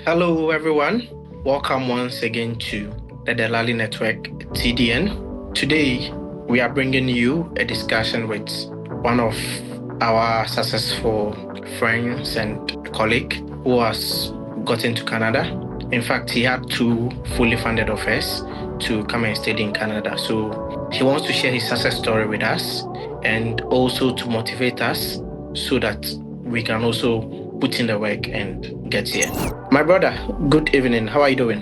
Hello, everyone. Welcome once again to the Delali Network TDN. Today, we are bringing you a discussion with one of our successful friends and a colleague who has gotten to Canada. In fact, he had two fully funded offers to come and study in Canada. So he wants to share his success story with us and also to motivate us so that we can also put in the work and get here. My brother, good evening. How are you doing?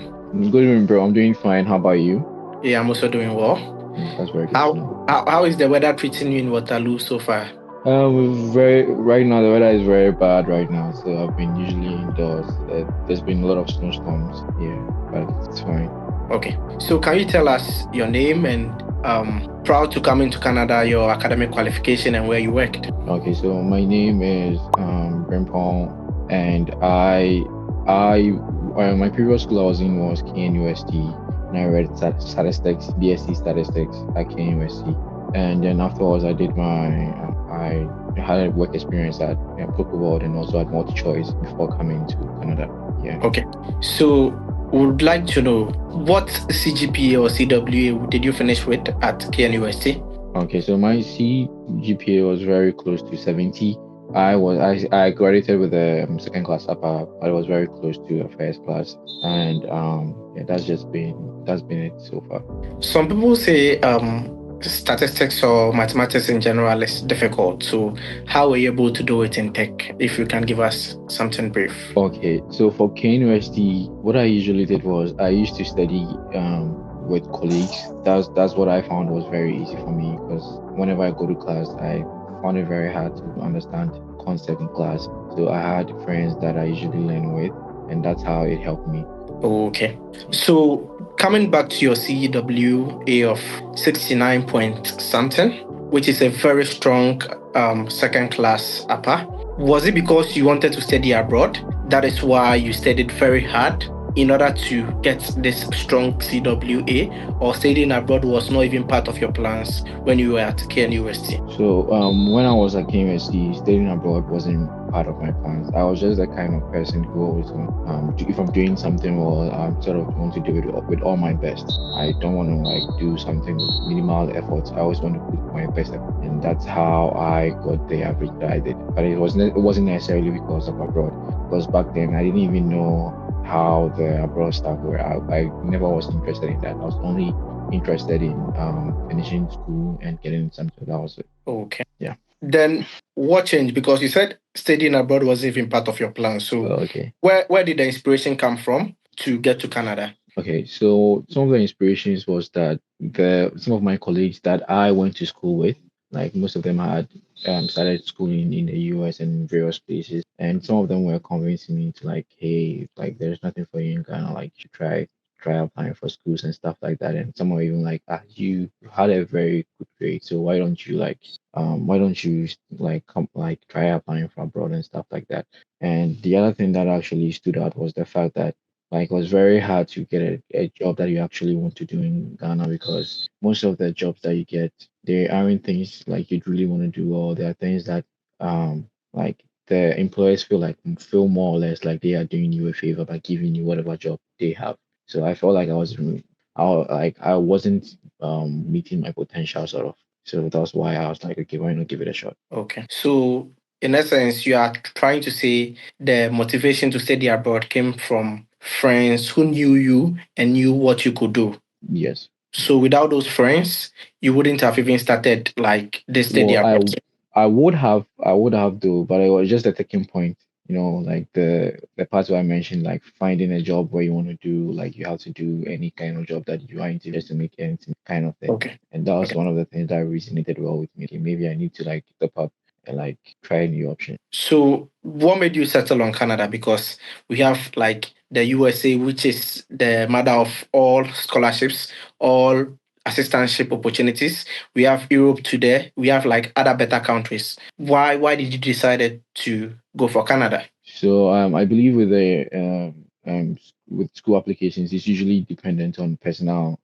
Good evening, bro. I'm doing fine. How about you? Yeah, I'm also doing well. That's very good to How know. how is the weather treating you in Waterloo so far? We're very right now. The weather is very bad right now, so I've been usually indoors. There's been a lot of snowstorms here, but it's fine. Okay. So can you tell us your name and proud to come into Canada, your academic qualification and where you worked? Okay, so my name is Brempong, and I my previous school I was in was KNUST, and I read statistics, BSc statistics at KNUST, and then afterwards I did I had a work experience at World and also at Multi Choice before coming to Canada. Yeah. Okay. So would like to know what CGPA or CWA did you finish with at KNUST? Okay, so my CGPA was very close to 70. I graduated with a second class upper, but I was very close to a first class, and yeah, that's been it so far. Some people say statistics or mathematics in general is difficult. So, how were you able to do it in tech? If you can give us something brief. Okay, so for KNUST, what I usually did was I used to study with colleagues. That's what I found was very easy for me because whenever I go to class, I found it very hard to understand concept in class. So I had friends that I usually learn with, and that's how it helped me. Okay. So, coming back to your CEWA of 69 point something, which is a very strong second class upper, was it because you wanted to study abroad? That is why you studied very hard in order to get this strong CWA, or studying abroad was not even part of your plans when you were at KNUST? So when I was at KMSC, studying abroad wasn't part of my plans. I was just the kind of person who always, if I'm doing something well, I sort of want to do it with all my best. I don't want to like do something with minimal effort. I always want to put my best effort, and that's how I got the average that I did. But it wasn't necessarily because of abroad. Because back then I didn't even know how the abroad stuff were. I never was interested in that. I was only interested in finishing school and getting something. That was it. Okay. Yeah. Then what changed? Because you said studying abroad was even part of your plan. So Okay. where did the inspiration come from to get to Canada? Okay. So some of the inspirations was that some of my colleagues that I went to school with, like most of them had started schooling in the US and various places, and some of them were convincing me to like, hey, like there's nothing for you in Ghana, like you should try applying for schools and stuff like that. And some were even like, you had a very good grade, so why don't you like come like try applying for abroad and stuff like that. And the other thing that actually stood out was the fact that like it was very hard to get a job that you actually want to do in Ghana because most of the jobs that you get, they aren't things like you'd really want to do, or there are things that like the employers feel more or less like they are doing you a favor by giving you whatever job they have. So I felt like I wasn't meeting my potential sort of. So that's why I was like, okay, why not give it a shot? Okay. So in essence, you are trying to say the motivation to study abroad came from friends who knew you and knew what you could do. Yes. So without those friends, you wouldn't have even started like this study Well, abroad. I would have though, but it was just a taking point. You know, like the part where I mentioned, like finding a job where you want to do, like you have to do any kind of job that you are into just to make ends meet kind of thing. Okay. And that was Okay. one of the things that resonated well with me. Okay, maybe I need to like step up and like try a new option. So what made you settle on Canada? Because we have like the USA, which is the mother of all scholarships, all assistantship opportunities. We have Europe today. We have like other better countries. Why did you decide to go for Canada? So I believe with the with school applications, it's usually dependent on personal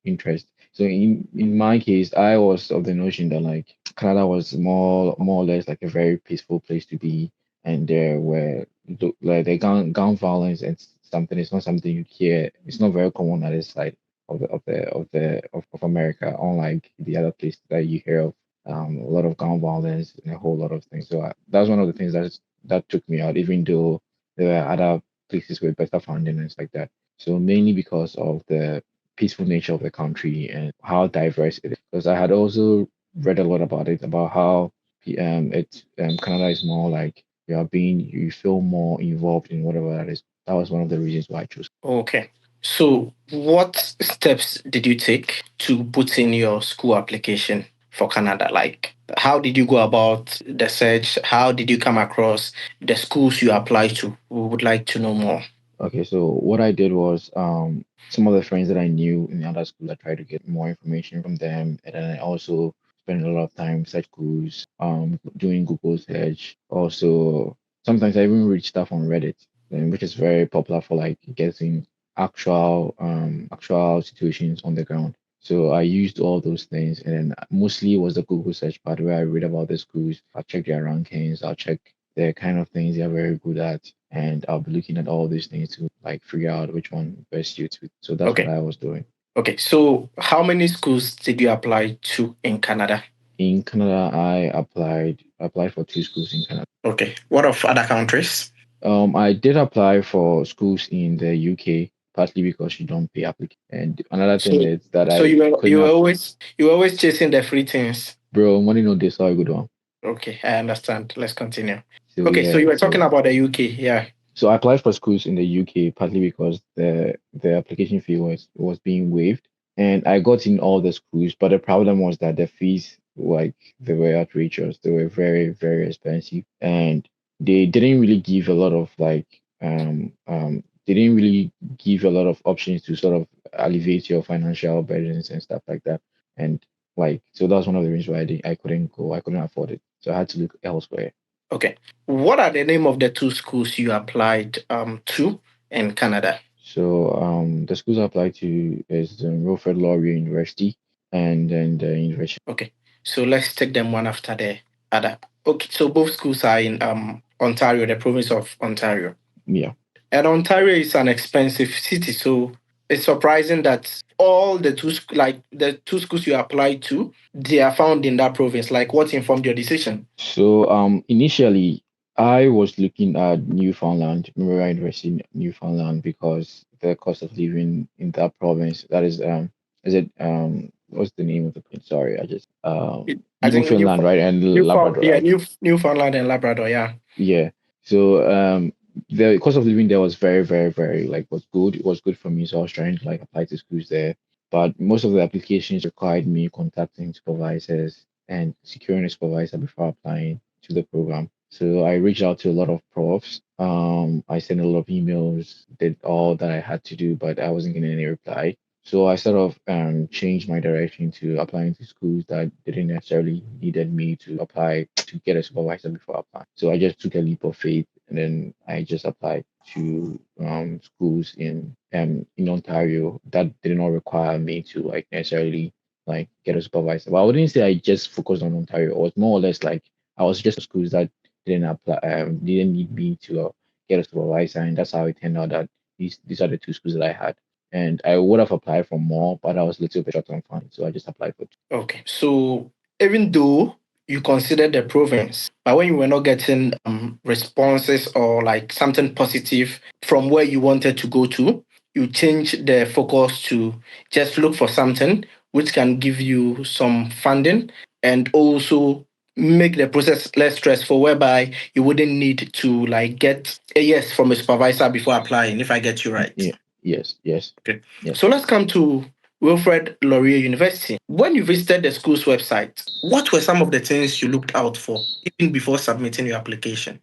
interest. So in my case, I was of the notion that like Canada was more or less like a very peaceful place to be. and there were like the gun violence and something. It's not something you hear. It's not very common at this side of America, unlike the other places that you hear of. A lot of gun violence and a whole lot of things. So that's one of the things that took me out, even though there were other places with better funding and stuff like that. So mainly because of the peaceful nature of the country and how diverse it is. Because I had also read a lot about it, about how Canada is more like you feel more involved in whatever that is. That was one of the reasons why I chose. Okay. So, what steps did you take to put in your school application for Canada? Like, how did you go about the search? How did you come across the schools you applied to? We would like to know more. Okay, so what I did was some of the friends that I knew in the other school, I tried to get more information from them, and then I also spent a lot of time search Google's doing Google search. Also, sometimes I even read stuff on Reddit, which is very popular for like getting actual situations on the ground. So I used all those things, and then mostly it was the Google search part where I read about the schools. I'll check their rankings. I'll check the kind of things they're very good at, and I'll be looking at all these things to like figure out which one best suits me. So that's what Okay. I was doing. Okay. So, how many schools did you apply to in Canada? In Canada, I applied for two schools in Canada. Okay. What of other countries? I did apply for schools in the UK, partly because you don't pay application. And another thing So, is that so I couldn't have, you were always chasing the free things. bro, money no this how I good one. Okay, I understand. Let's continue. So Okay, so yeah, you were talking so about the UK. Yeah. So I applied for schools in the UK partly because the application fee was being waived, and I got in all the schools. But the problem was that the fees, like, they were outrageous. They were very very expensive, and they didn't really give a lot of like they didn't really give a lot of options to sort of alleviate your financial burdens and stuff like that. And like, so that's one of the reasons why I couldn't go. I couldn't afford it, so I had to look elsewhere. Okay. What are the name of the two schools you applied to in Canada? So the schools I applied to is the Wilfred Laurier University and then the University. Okay. So let's take them one after the other. Okay. So both schools are in Ontario, the province of Ontario. Yeah. And Ontario is an expensive city, so it's surprising that all like the two schools you applied to, they are found in that province. Like, what informed your decision? So initially I was looking at Newfoundland, Memorial University in Newfoundland, because the cost of living in that province, that is it what's the name of the place? Sorry, I just I think Newfoundland, right? And Labrador, right? Newfoundland and Labrador. Yeah. Yeah. So the cost of living there was very, very, very like was good. It was good for me. So I was trying to like apply to schools there. But most of the applications required me contacting supervisors and securing a supervisor before applying to the program. So I reached out to a lot of profs. I sent a lot of emails, did all that I had to do, but I wasn't getting any reply. So I sort of changed my direction to applying to schools that didn't necessarily needed me to apply to get a supervisor before applying. So I just took a leap of faith, and then I just applied to schools in Ontario that did not require me to like necessarily like get a supervisor. Well, I wouldn't say I just focused on Ontario. It was more or less like I was just schools that didn't need me to get a supervisor, and that's how it turned out that these are the two schools that I had. And I would have applied for more, but I was a little bit short on funds, so I just applied for two. Okay. So even though you considered the province, but when you were not getting responses or like something positive from where you wanted to go to, you changed the focus to just look for something which can give you some funding and also make the process less stressful, whereby you wouldn't need to like get a yes from a supervisor before applying, if I get you right. Yeah, yes, yes, Okay. yes. So let's come to Wilfred Laurier University. When you visited the school's website, what were some of the things you looked out for even before submitting your application?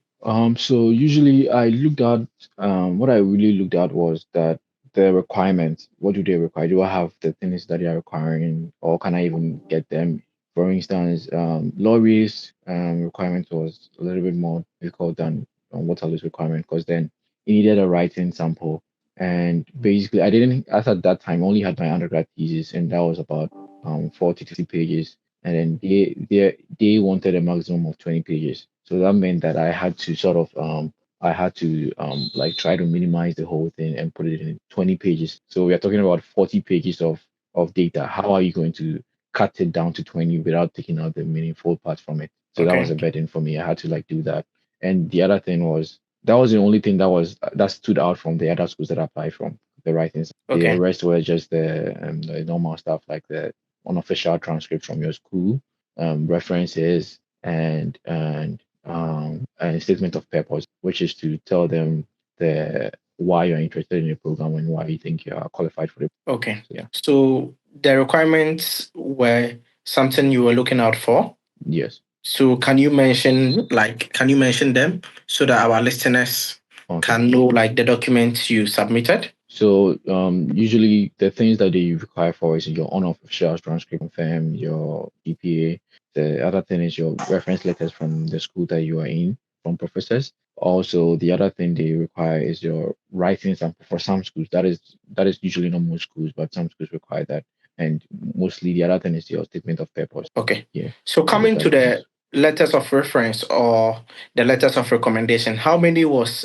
So usually I looked at what I really looked at was that the requirements. What do they require? Do I have the things that they are requiring, or can I even get them? For instance, Laurie's requirement was a little bit more difficult than Waterloo's requirement, because then it needed a writing sample, and basically I didn't, as at that time, only had my undergrad thesis, and that was about 40 to 60 pages, and then they wanted a maximum of 20 pages. So that meant that I had to like try to minimize the whole thing and put it in 20 pages. So we are talking about 40 pages of data. How are you going to cut it down to 20 without taking out the meaningful parts from it? So that was Okay. a burden for me. I had to like do that. And the other thing was that was the only thing that stood out from the other schools that I applied from, the writings. The Okay. rest were just the normal stuff like the unofficial transcript from your school, references, and statement of purpose, which is to tell them the why you're interested in the program and why you think you are qualified for it. Okay. So yeah, So the requirements were something you were looking out for. yes. So can you mention them so that our listeners Okay. can know like the documents you submitted? So usually the things that they require for is your unofficial transcript confirm your GPA. The other thing is your reference letters from the school that you are in from professors. Also, the other thing they require is your writing sample for some schools. That is usually not most schools, but some schools require that. And mostly the other thing is your statement of purpose. Okay. Yeah. So So those coming are to the the things. letters of reference or the letters of recommendation, how many was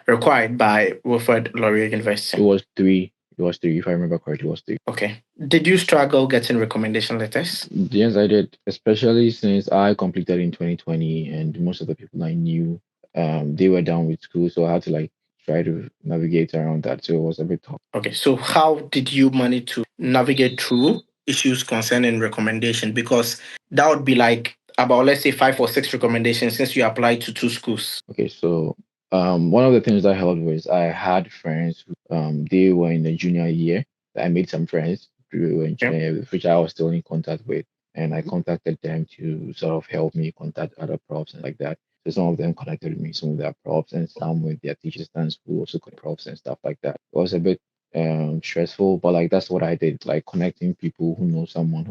required by Wilfred Laurier It University? was three. It was three, if I remember correctly, it was three. Okay. Did you struggle getting recommendation letters? Yes, I did, especially since I completed in 2020 and most of the people I knew, they were done with school. So I had to like try to navigate around that. So it was a bit tough. Okay. So how did you manage to navigate through issues concerning recommendation? Because that would be like about, let's say, 5 or 6 recommendations since you applied to 2 schools. Okay, so one of the things that helped was I had friends who, they were in the junior year. I made some friends who were in Okay. junior year, which I was still in contact with, and I contacted them to sort of help me contact other profs and like that. So some of them connected with me, some of their profs, and some with their teachers and who also connect profs and stuff like that. It was a bit stressful, but like that's what I did, like connecting people who knows someone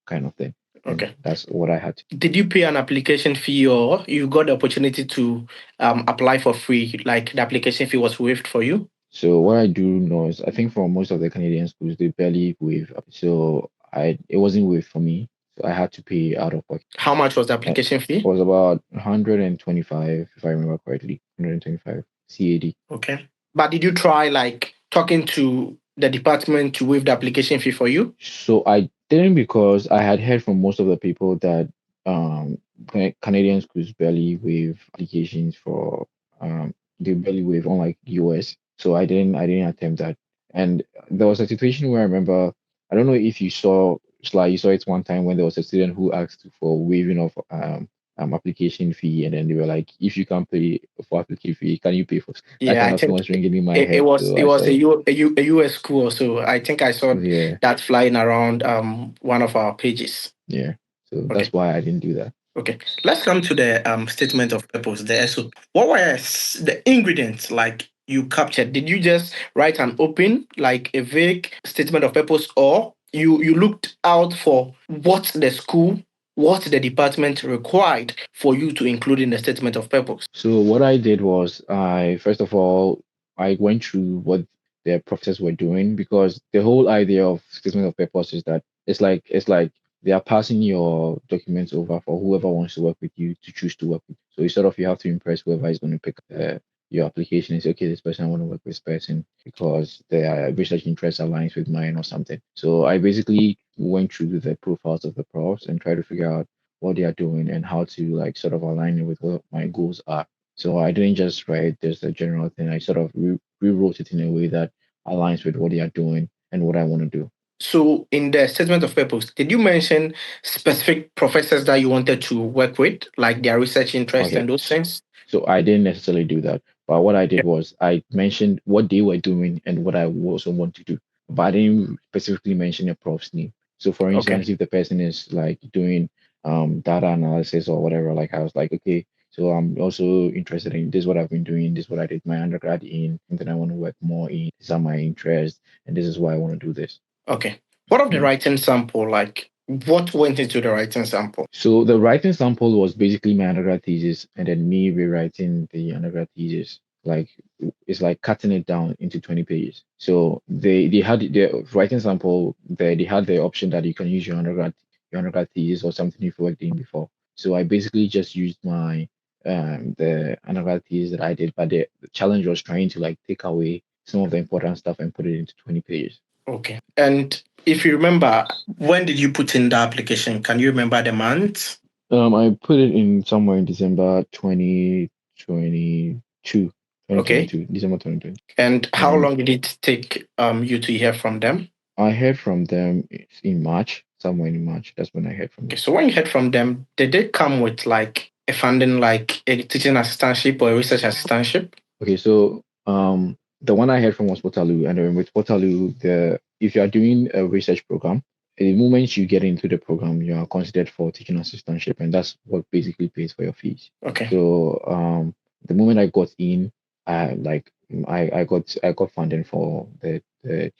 kind of thing. And Okay. that's what I had to. Did you pay an application fee or you got the opportunity to apply for free? Like the application fee was waived for you? So what I do know is I think for most of the Canadian schools they barely waive. So it wasn't waived for me. So I had to pay out of pocket. How much was the It application fee? was about 125, if I remember correctly. 125 CAD. Okay. But did you try like talking to the department to waive the application fee for you? So I didn't because I had heard from most of the people that um Canadian schools barely waive applications for they barely waive unlike US. So I didn't attempt that. And there was a situation where I remember I don't know if you saw Sly, you saw it one time when there was a student who asked for waiving of application fee and then they were like if you can't pay for application fee, can you pay for that Yeah, kind I of thing think was ringing in my it head. was So it I was sort of a US school. So I think I saw yeah, that flying around one of our pages. yeah. So Okay. that's why I didn't do that. Okay, let's come to the statement of purpose, the SO. What were the ingredients like you captured? Did you just write an open, like a vague statement of purpose, or you looked out for what the school, what the department required for you to include in the statement of purpose? So what I did was I first of all I went through what the professors were doing because the whole idea of statement of purpose is that it's like they are passing your documents over for whoever wants to work with you to choose to work with. So you sort of you have to impress whoever is going to pick your application and say, okay, this person I want to work with this person because their research interest aligns with mine or something. So I basically went through the profiles of the profs and tried to figure out what they are doing and how to like sort of align it with what my goals are. So I didn't just write just a general thing. I sort of rewrote it in a way that aligns with what they are doing and what I want to do. So, in the statement of purpose, did you mention specific professors that you wanted to work with, like their research interest Okay. and those things? So I didn't necessarily do that. But what I did Yeah. was I mentioned what they were doing and what I also want to do. But I didn't specifically mention a prof's name. So for Okay. instance, if the person is like doing data analysis or whatever, like I was like, okay, so I'm also interested in this is what I've been doing, this is what I did my undergrad in, and then I want to work more in, these are my interests, and this is why I want to do this. Okay. What of the Yeah. writing sample? Like, what went into the writing sample? So the writing sample was basically my undergrad thesis, and then me rewriting the undergrad thesis. Like it's like cutting it down into 20 pages. So they had the writing sample there. They had the option that you can use your undergrad thesis or something you've worked in before. So I basically just used my the undergrad thesis that I did, but the challenge was trying to like take away some of the important stuff and put it into 20 pages. Okay. And if you remember, when did you put in the application? Can you remember the month? I put it in somewhere in December 2022, Okay. December 2020. And how And long did it take you to hear from them? I heard from them in March, somewhere in March. That's when I heard from Okay. them. So when you heard from them, did they come with like a funding, like a teaching assistantship or a research assistantship? Okay, so the one I heard from was Waterloo, and then with Waterloo, the if you are doing a research program, the moment you get into the program, you are considered for teaching assistantship, and that's what basically pays for your fees. Okay. So the moment I got in, like I got funding for the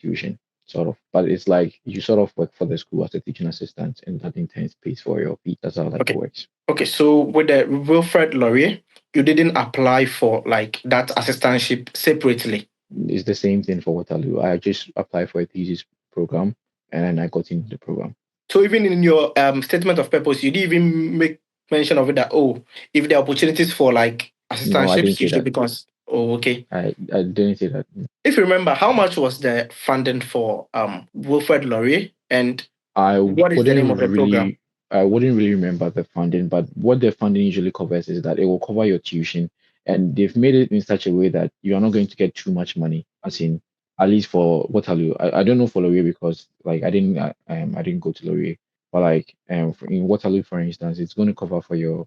tuition sort of, but it's like you sort of work for the school as a teaching assistant, and that in turn pays for your fee. That's how like it Okay. works. Okay. So with the Wilfred Laurier, you didn't apply for like that assistantship separately. It's the same thing for Waterloo. I just applied for a thesis program and then I got into the program. So even in your statement of purpose, you didn't even make mention of it that, oh, if there are opportunities for like No, I didn't assistantships, you say should that. because oh, okay. I didn't say that. If you remember, how much was the funding for Wilfred Laurier, and I what is the name of the wouldn't program? really I wouldn't really remember the funding, but what the funding usually covers is that it will cover your tuition, and they've made it in such a way that you are not going to get too much money, as in at least for Waterloo. I don't know for Laurier because like I didn't go to Laurier, but like in Waterloo for instance, it's going to cover for your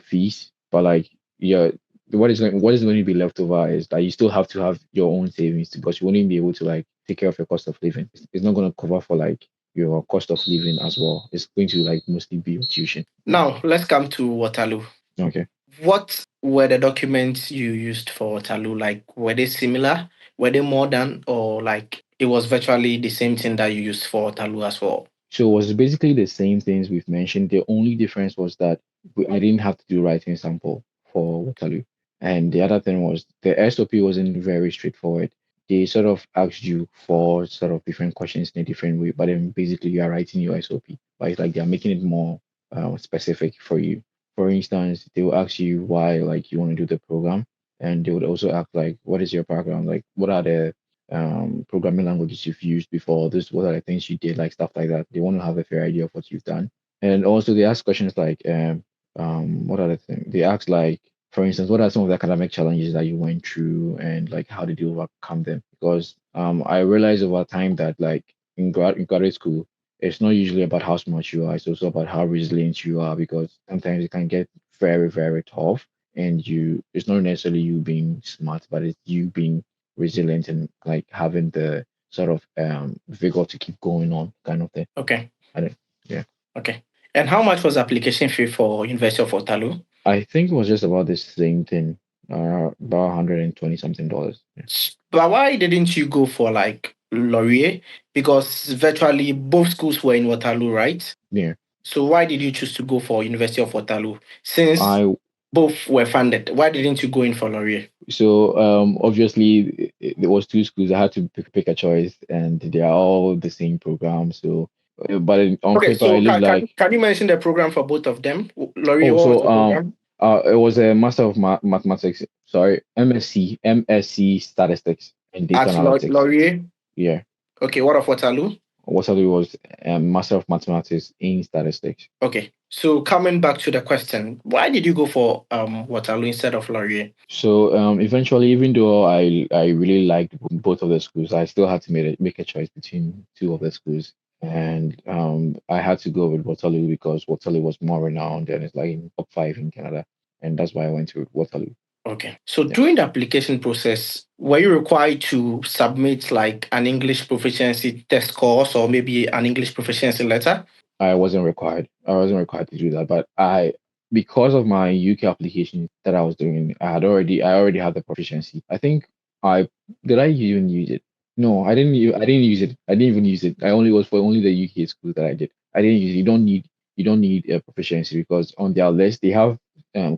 fees, but like yeah. What is going to be left over is that you still have to have your own savings because you won't be able to like take care of your cost of living. It's not going to cover for like your cost of living as well. It's going to like mostly be your tuition. Now let's come to Waterloo. Okay. What were the documents you used for Waterloo? Like, were they similar? Were they more than, or like it was virtually the same thing that you used for Waterloo as well? So it was basically the same things we've mentioned. The only difference was that I didn't have to do writing sample for Waterloo. And the other thing was the SOP wasn't very straightforward. They sort of asked you for sort of different questions in a different way, but then basically you are writing your SOP. But it's like they're making it more specific for you. For instance, they will ask you why like you want to do the program, and they would also ask like what is your background, like what are the programming languages you've used before, this what are the things you did, like stuff like that. They want to have a fair idea of what you've done. And also they ask questions like what are the things they ask like for instance, what are some of the academic challenges that you went through and like how did you overcome them? Because I realized over time that like in graduate school, it's not usually about how smart you are, it's also about how resilient you are because sometimes it can get very, very tough and you it's not necessarily you being smart, but it's you being resilient and like having the sort of vigor to keep going on kind of thing. Okay. I don't yeah. Okay. And how much was the application fee for University of Waterloo? I think it was just about the same thing, about 120 something dollars. Yeah. But why didn't you go for like Laurier? Because virtually both schools were in Waterloo, right? Yeah. So why did you choose to go for University of Waterloo? Since I both were funded, why didn't you go in for Laurier? so obviously there was two schools. I had to pick a choice, and they are all the same program. So, but on Okay, paper so it looked like can you mention the program for both of them? Laurier, oh, what was so the program? it was a Master of Mathematics. Sorry, MSc Statistics and Data At Analytics. Laurier? Yeah, Okay, what of Waterloo? Waterloo was Master of Mathematics in Statistics. Okay, so coming back to the question, why did you go for Waterloo instead of Laurier? So eventually, even though I really liked both of the schools, I still had to make a choice between two of the schools, and I had to go with Waterloo because Waterloo was more renowned and it's like in top five in Canada, and that's why I went to Waterloo. Okay. So Yeah, during the application process, were you required to submit like an English proficiency test course or maybe an English proficiency letter? I wasn't required. I wasn't required to do that, but I because of my UK application that I was doing, I already had the proficiency. I think I did I even use it? No, I didn't use it. I didn't even use it. I only was for only the UK school that I did. I didn't use it. You don't need a proficiency because on their list they have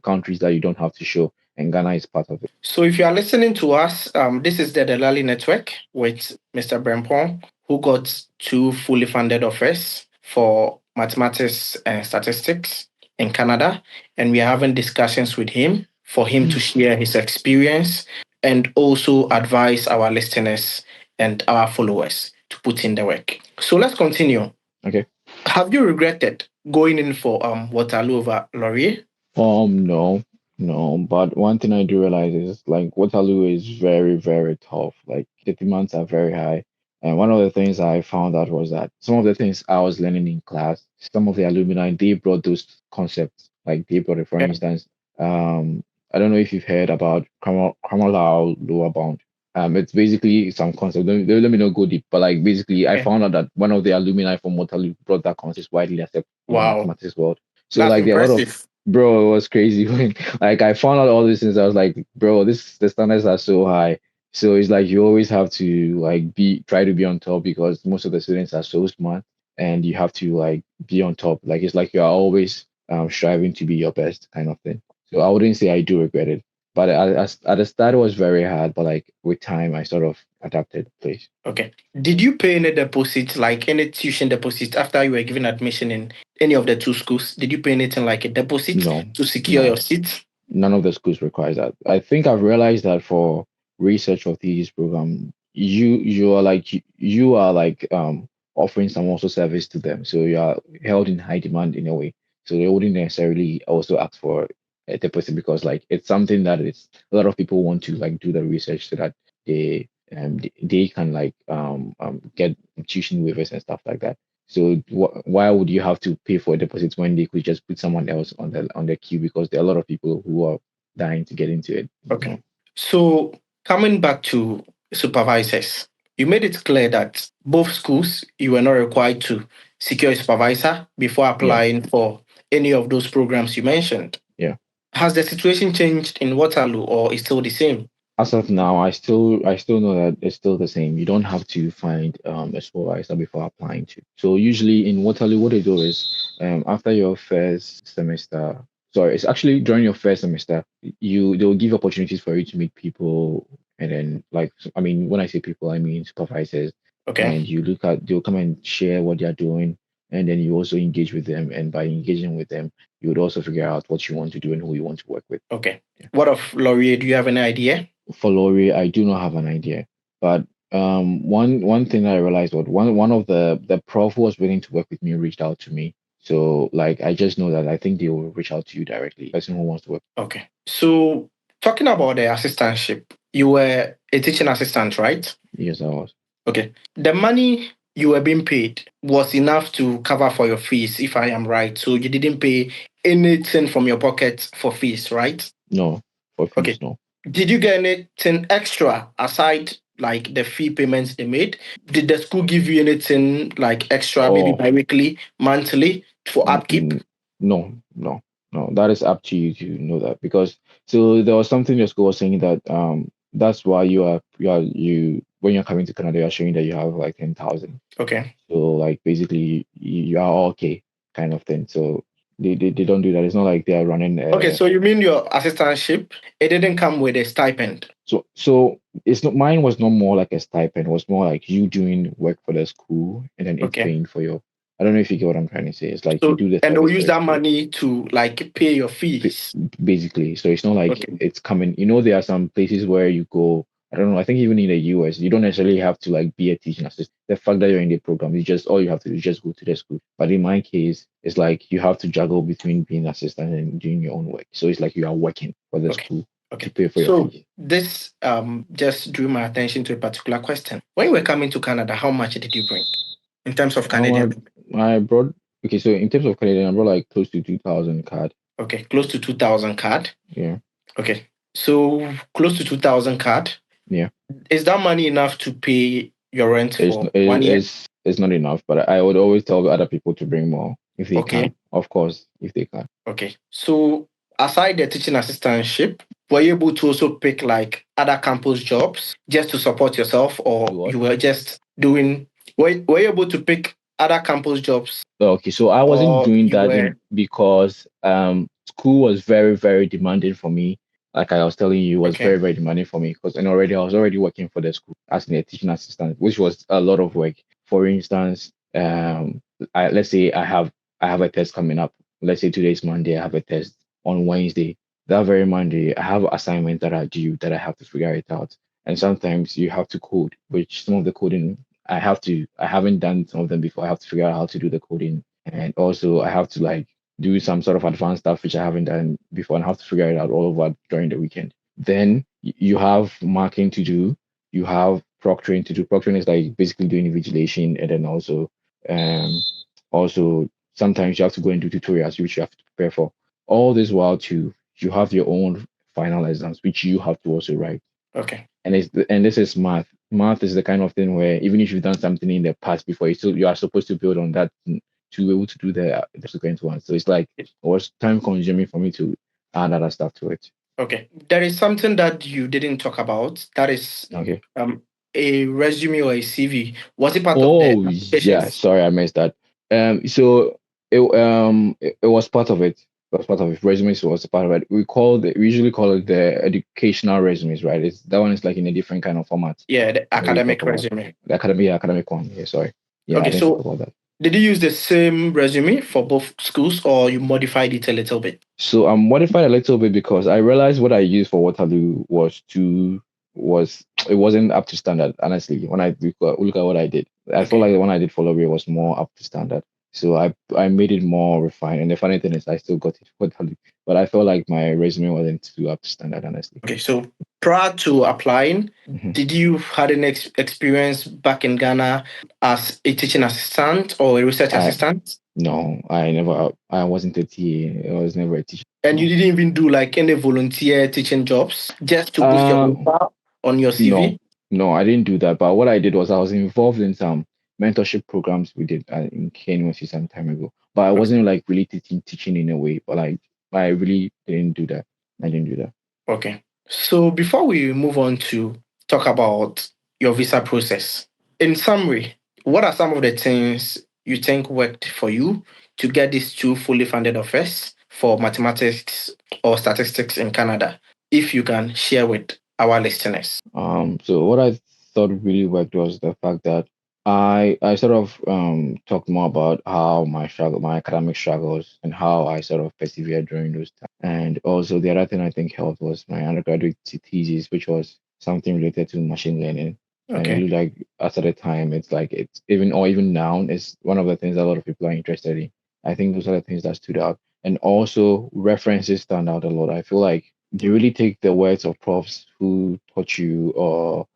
countries that you don't have to show, and Ghana is part of it. So if you are listening to us, this is the Delali Network with Mr. Brempong, who got two fully funded offers for mathematics and statistics. in Canada, and we are having discussions with him for him to Mm. share his experience and also advise our listeners and our followers to put in the work. So let's continue. Okay. Have you regretted going in for Waterloo over Laurier? No, no. But one thing I do realize is like Waterloo is very, very tough. Like the demands are very high. And one of the things I found out was that some of the things I was learning in class, some of the alumni, they brought those concepts. Like they brought it, for Yeah. instance, I don't know if you've heard about Kromolao lower bound. It's basically some concept. Let me not go deep, but like basically, I Okay. found out that one of the alumni from Waterloo brought that concept widely accepted in the Wow, mathematics world. So that's like there are a lot of impressive. bro, it was crazy when like I found out all these things. I was like, bro, this the standards are so high. So it's like you always have to like be try to be on top because most of the students are so smart and you have to like be on top. Like it's like you are always striving to be your best kind of thing. So I wouldn't say I do regret it. But at the start it was very hard, but like with time I sort of adapted the place. Okay. Did you pay any deposit, like any tuition deposit, after you were given admission in any of the two schools? Did you pay anything like a deposit No, to secure your no. seat? None of the schools requires that. I think I've realized that for research or thesis program, you are like offering some also service to them. So you are held in high demand in a way. So they wouldn't necessarily also ask for a deposit because like it's something that it's a lot of people want to like do the research so that they can like get tuition waivers and stuff like that. So why would you have to pay for a deposit when they could just put someone else on the queue because there are a lot of people who are dying to get into it. Okay. So coming back to supervisors, you made it clear that both schools you were not required to secure a supervisor before Yeah, applying for any of those programs you mentioned. yeah. Has the situation changed in Waterloo or is still the same? As of now, I still know that it's still the same. You don't have to find a supervisor before applying to. So usually in Waterloo, what they do is after your first semester, sorry, it's actually during your first semester, they'll give opportunities for you to meet people, and then like I mean, when I say people, I mean supervisors, Okay. and they'll come and share what they're doing, and then you also engage with them, and by engaging with them, you would also figure out what you want to do and who you want to work with. Okay. What of Laurier? Do you have any idea? For Lori, I do not have an idea. But one thing that I realized was one of the prof who was willing to work with me reached out to me. So like I just know that I think they will reach out to you directly, person who wants to work. Okay. So talking about the assistantship, you were a teaching assistant, right? Yes, I was. Okay. The money you were being paid was enough to cover for your fees, if I am right. So you didn't pay anything from your pocket for fees, right? No, for fees, Okay. no. Did you get anything extra aside like the fee payments they made? Did the school give you anything like extra, maybe Oh, bi-weekly, monthly for n- upkeep? n- no, no, no. That is up to you to know that because so there was something your school was saying that that's why you when you're coming to Canada you're showing that you have like 10,000. Okay. So like basically you are okay kind of thing. So they don't do that. It's not like they are running Okay, so you mean your assistantship, it didn't come with a stipend. so it's not mine was not more like a stipend, it was more like you doing work for the school and then it's Okay. paying for your I don't know if you get what I'm trying to say. It's like you So do the and they'll service for use the that school. money to like pay your Ba- fees. Basically. So it's not like Okay. it's coming. You know, there are some places where you go. I don't know. I think even in the US, you don't necessarily have to like be a teaching assistant. The fact that you're in the program, you just all you have to do is just go to the school. But in my case, it's like you have to juggle between being assistant and doing your own work. So it's like you are working for the Okay. school to Okay. pay for your So fees. this just drew my attention to a particular question. When you were coming to Canada, how much did you bring in terms of Canadian? I brought okay. So in terms of Canadian, I brought like close to 2,000 card. Okay, close to 2,000 card. Yeah, Okay. So close to 2,000 card. yeah. Is that money enough to pay your rent It's for 1 year? it's not enough, but I would always tell other people to bring more if they Okay. can. Of course, if they can. Okay. So aside the teaching assistantship, were you able to also pick like other campus jobs just to support yourself, Do or what? you were just doing were you able to pick other campus jobs Okay, so I wasn't or doing you that were in because school was very, very demanding for me. Like I was telling you, it was okay? very, very demanding for me because and already I was already working for the school as a teaching assistant, which was a lot of work. For instance, let's say I have a test coming up let's say today's Monday, I have a test on Wednesday. That very Monday, I have assignments that are due that I have to figure it out. And sometimes you have to code, which some of the coding I haven't done some of them before. I have to figure out how to do the coding. And also I have to like do some sort of advanced stuff which I haven't done before and have to figure it out all over during the weekend. Then you have marking to do, you have proctoring to do. Proctoring is like basically doing invigilation, and then um also sometimes you have to go and do tutorials which you have to prepare for. All this while too, you have your own final exams which you have to also write. Okay. And this is math. Math is the kind of thing where even if you've done something in the past before, you are supposed to build on that to be able to do the subsequent one. So it's like it was time consuming for me to add other stuff to it. Okay. There is something that you didn't talk about. That is Okay. a resume or a CV. Was it part of the Oh yeah, applications? sorry, I missed that. So it was part of it. It was part of it. Resumes was a part of it. We usually call it the educational resumes, right? It's that one is like in a different kind of format Yeah, the that we talk academic about. resume. The academic one. Yeah, sorry. Yeah, I Okay, didn't talk so about that. did you use the same resume for both schools or you modified it a little bit? So I'm modified a little bit because I realized what I used for Waterloo was it wasn't up to standard. Honestly, when I look at what I did, I felt Okay. like the one I did for L'Oreal was more up to standard. So I made it more refined. And the funny thing is, I still got it for Waterloo, but I felt like my resume wasn't too up to standard. Honestly. Okay, so prior to applying, Mhm. did you had an experience back in Ghana as a teaching assistant or a research I assistant? No, I wasn't a TA. I was never a teacher. And you No. didn't even do like any volunteer teaching jobs just to boost your Uh, profile on your No, CV? no, I didn't do that. But what I did was I was involved in some mentorship programs we did in Kenya some time ago. But I Okay. wasn't like really teaching in a way. But like I really didn't do that. I didn't do that. Okay. So before we move on to talk about your visa process, in summary, what are some of the things you think worked for you to get these two fully funded offers for mathematics or statistics in Canada? If you can share with our listeners. So what I thought really worked was the fact that I sort of talked more about how my academic struggles, and how I sort of persevered during those times. And also the other thing I think helped was my undergraduate thesis, which was something related to machine learning. And it Okay. looked like at the time it's like it's even now it's one of the things a lot of people are interested in. I think those are the things that stood out. And also references stand out a lot. I feel like they really take the words of profs who taught you, or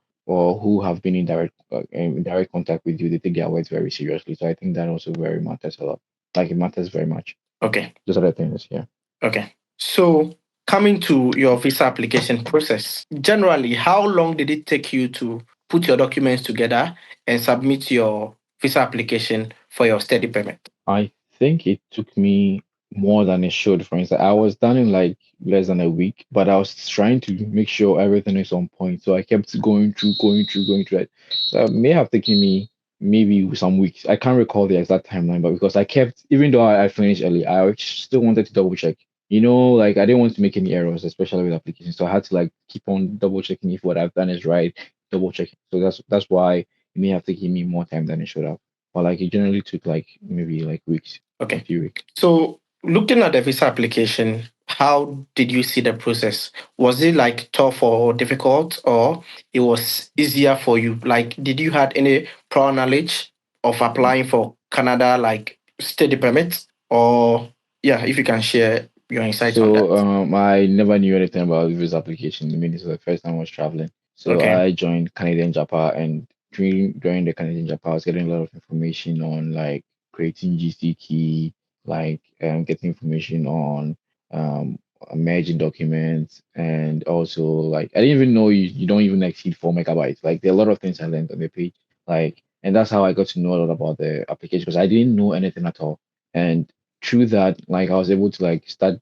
who have been in direct contact with you. They take their words very seriously. So I think that also very matters a lot. Like it matters very much. Okay. Those are the things. Yeah. Okay. So coming to your visa application process, generally, how long did it take you to put your documents together and submit your visa application for your study permit? I think it took me more than it should. For instance, I was done in like less than a week, but I was trying to make sure everything is on point. So I kept going through it. So it may have taken me maybe some weeks. I can't recall the exact timeline, but because I kept, even though I finished early, I still wanted to double check. Like I didn't want to make any errors, especially with applications. So I had to like keep on double checking if what I've done is right, double checking. So that's why it may have taken me more time than it should have. But like it generally took like maybe like weeks, a Okay. few weeks. So looking at the visa application, how did you see the process? Was it like tough or difficult, or it was easier for you? Like, did you had any prior knowledge of applying for Canada, like study permits? Or yeah, if you can share your insights on So that. I never knew anything about visa application. I mean, this was the first time I was traveling. So Okay. I joined Canadian Japa, and during the Canadian Japa, I was getting a lot of information on like creating GC key, like getting information on um merging documents, and also like I didn't even know you don't even exceed 4 MB. Like there are a lot of things I learned on the page. Like, and that's how I got to know a lot about the application, because I didn't know anything at all. And through that, like I was able to start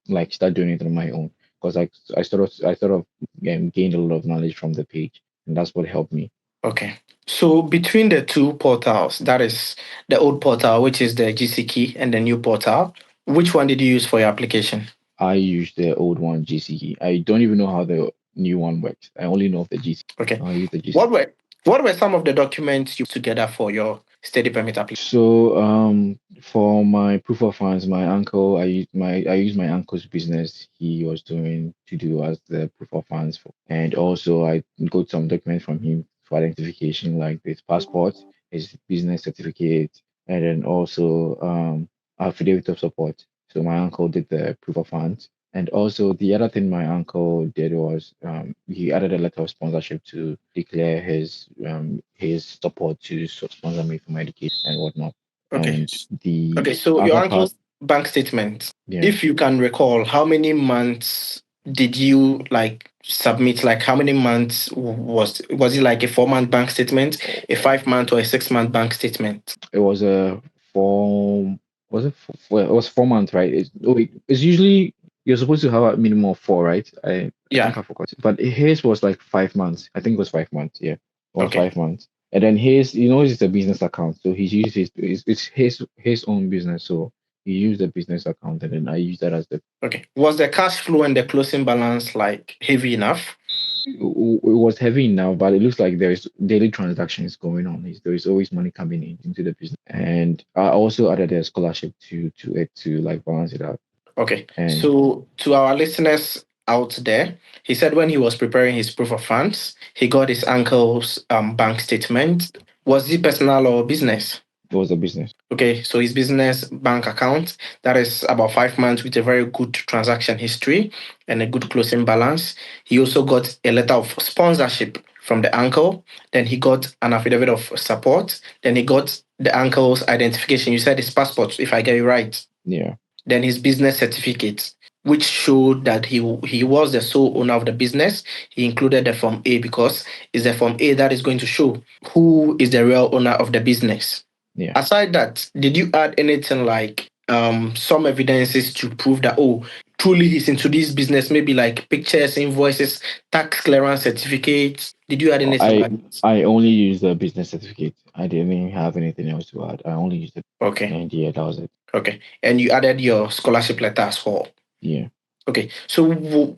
doing it on my own, because like I sort of gained a lot of knowledge from the page, and that's what helped me. Okay. So between the two portals, that is the old portal, which is the GC key, and the new portal, which one did you use for your application? I use the old one, GCE. I don't even know how the new one works. I only know of the GC. Okay. I use the GC. What were some of the documents you put together for your study permit application? So for my proof of funds, my uncle, I used my uncle's business he was doing to do as the proof of funds for, and also I got some documents from him for identification, like his passport, his business certificate, and then also affidavit of support. So my uncle did the proof of funds. And also the other thing my uncle did was he added a letter of sponsorship to declare his support to sponsor me for my education and whatnot. Okay. And the Okay, so your other part, uncle's bank statement, yeah, if you can recall, how many months did you like submit? Like how many months was it like a 4 month bank statement, a 5 month or a 6 month bank statement? it was a four, was it it was 4 months, right? It's usually you're supposed to have a minimum of four, right? I think Yeah. I forgot, but his was like 5 months. I think it was 5 months. Yeah, it was Okay. 5 months. And then his, it's a business account, so he's used it's his own business, so he used the business account, and then I use that as the Okay. Was the cash flow and the closing balance like heavy enough? it was heavy now, but it looks like there's daily transactions going on. There is always money coming in into the business, and I also added a scholarship to it to like balance it out. Okay. And So to our listeners out there, he said when he was preparing his proof of funds, he got his uncle's bank statement. Was it personal or business? it was a business. Okay, so his business bank account, that is about 5 months with a very good transaction history and a good closing balance. He also got a letter of sponsorship from the uncle. Then he got an affidavit of support. Then he got the uncle's identification. You said his passport, if I get it right. Yeah, Then his business certificate, which showed that he was the sole owner of the business. He included the Form A because it's the Form A that is going to show who is the real owner of the business. yeah. Aside that, did you add anything like some evidences to prove that truly he's into this business? Maybe like pictures, invoices, tax clearance certificates. Did you add anything I like that? I only used the business certificate. I didn't have anything else to add. I only used it, Okay, and yeah, that was it. okay, and you added your scholarship letter as well. Yeah, Okay, so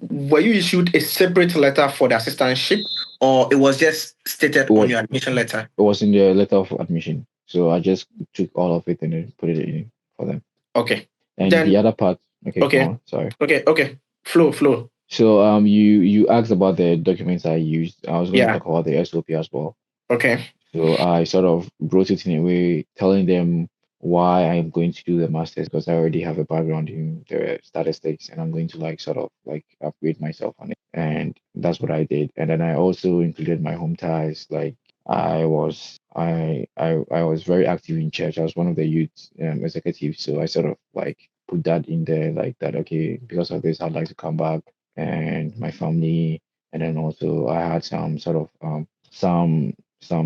were you issued a separate letter for the assistantship, or it was just stated it on was your admission letter? it was in the letter of admission, so I just took all of it and then put it in for them. Okay, And the then other part, okay, go okay, on. Sorry. okay, flow. So you asked about the documents I used. I was going to Yeah, talk about the SOP as well. okay. So I sort of wrote it in a way telling them why I'm going to do the masters because I already have a background in the statistics and I'm going to like sort of like upgrade myself on it. And that's what I did. And then I also included my home ties. Like I was very active in church. I was one of the youth executives. So I sort of like put that in there like that, okay, because of this I'd like to come back and my family. And then also I had some some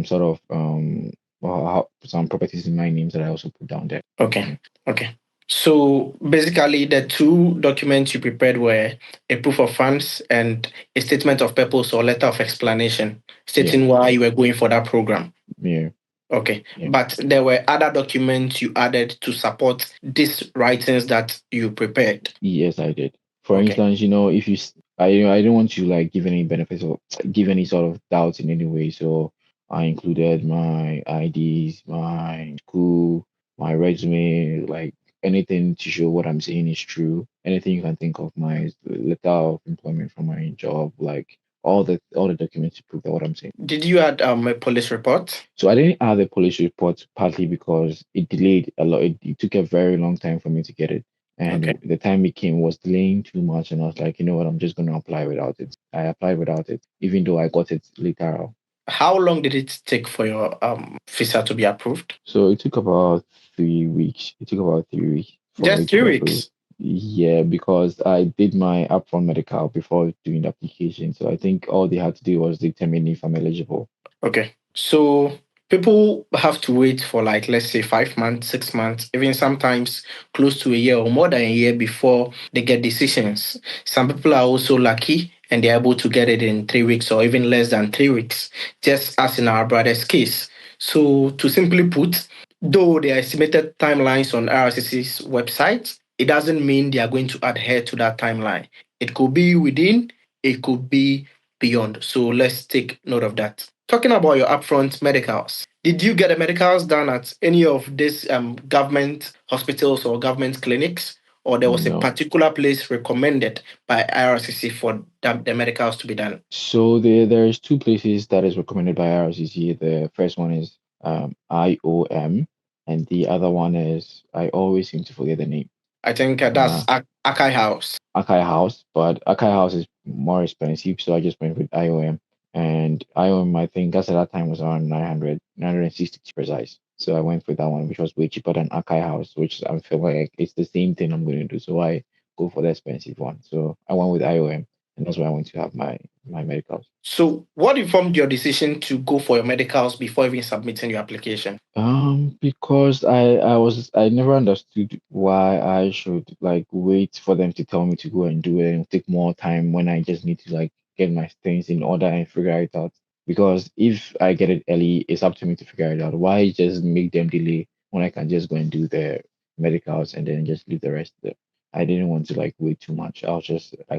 sort of some properties in my names that I also put down there. Okay. Okay. So basically, the two documents you prepared were a proof of funds and a statement of purpose or letter of explanation Yeah, stating why you were going for that program. yeah, Okay. yeah. But there were other documents you added to support these writings that you prepared. Yes, I did. For Okay. instance, if I don't want to like give any benefits or give any sort of doubts in any way. So I included my IDs, my school, my resume, like anything to show what I'm saying is true. Anything you can think of, my letter of employment from my job, like all the documents to prove that what I'm saying. Did you add a police report? So I didn't have the police report partly because it delayed a lot. It took a very long time for me to get it. Okay. And the time it came was delaying too much. And I was like, you know what, I'm just going to apply without it. I applied without it, even though I got it later on. How long did it take for your visa to be approved? So it took about 3 weeks. It took about 3 weeks for Just it to three be approved. weeks. Yeah, because I did my upfront medical before doing the application. So I think all they had to do was determine if I'm eligible. Okay. So people have to wait for like let's say 5 months, 6 months, even sometimes close to a year or more than a year before they get decisions. Some people are also lucky and they're able to get it in 3 weeks or even less than 3 weeks, just as in our brother's case. So to simply put, though the estimated timelines on RCC's website, it doesn't mean they are going to adhere to that timeline. It could be within, it could be beyond. So let's take note of that. Talking about your upfront medicals, did you get the medicals done at any of these government hospitals or government clinics, or there was a No. particular place recommended by IRCC for the medicals to be done? So there's two places that is recommended by RCC. The first one is IOM, and the other one is I always seem to forget the name. I think Uh, that's Akai House. Akai House, but Akai House is more expensive, so I just went with IOM. And IOM, I think that's at that time was around 900, 960 to be precise. So I went for that one, which was way cheaper than Akai House, which I feel like it's the same thing I'm going to do. So I go for the expensive one. So I went with IOM, and that's where I went to have my medicals. So, what informed your decision to go for your medicals before even submitting your application? Because I never understood why I should like wait for them to tell me to go and do it and take more time when I just need to like get my things in order and figure it out. Because if I get it early, it's up to me to figure it out. Why just make them delay when I can just go and do the medicals and then just leave the rest there? I didn't want to like wait too much. I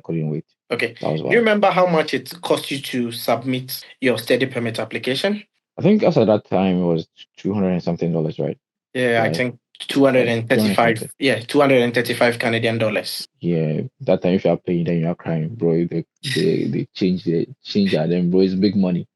couldn't wait. Okay. That was Do you why. remember how much it cost you to submit your study permit application? I think as at that time it was 200 and something dollars, right? Yeah, I Like think like 200 235. something. Yeah, 235 Canadian dollars. Yeah, that time if you're paying, then you're crying, bro. They change that, then bro, it's big money.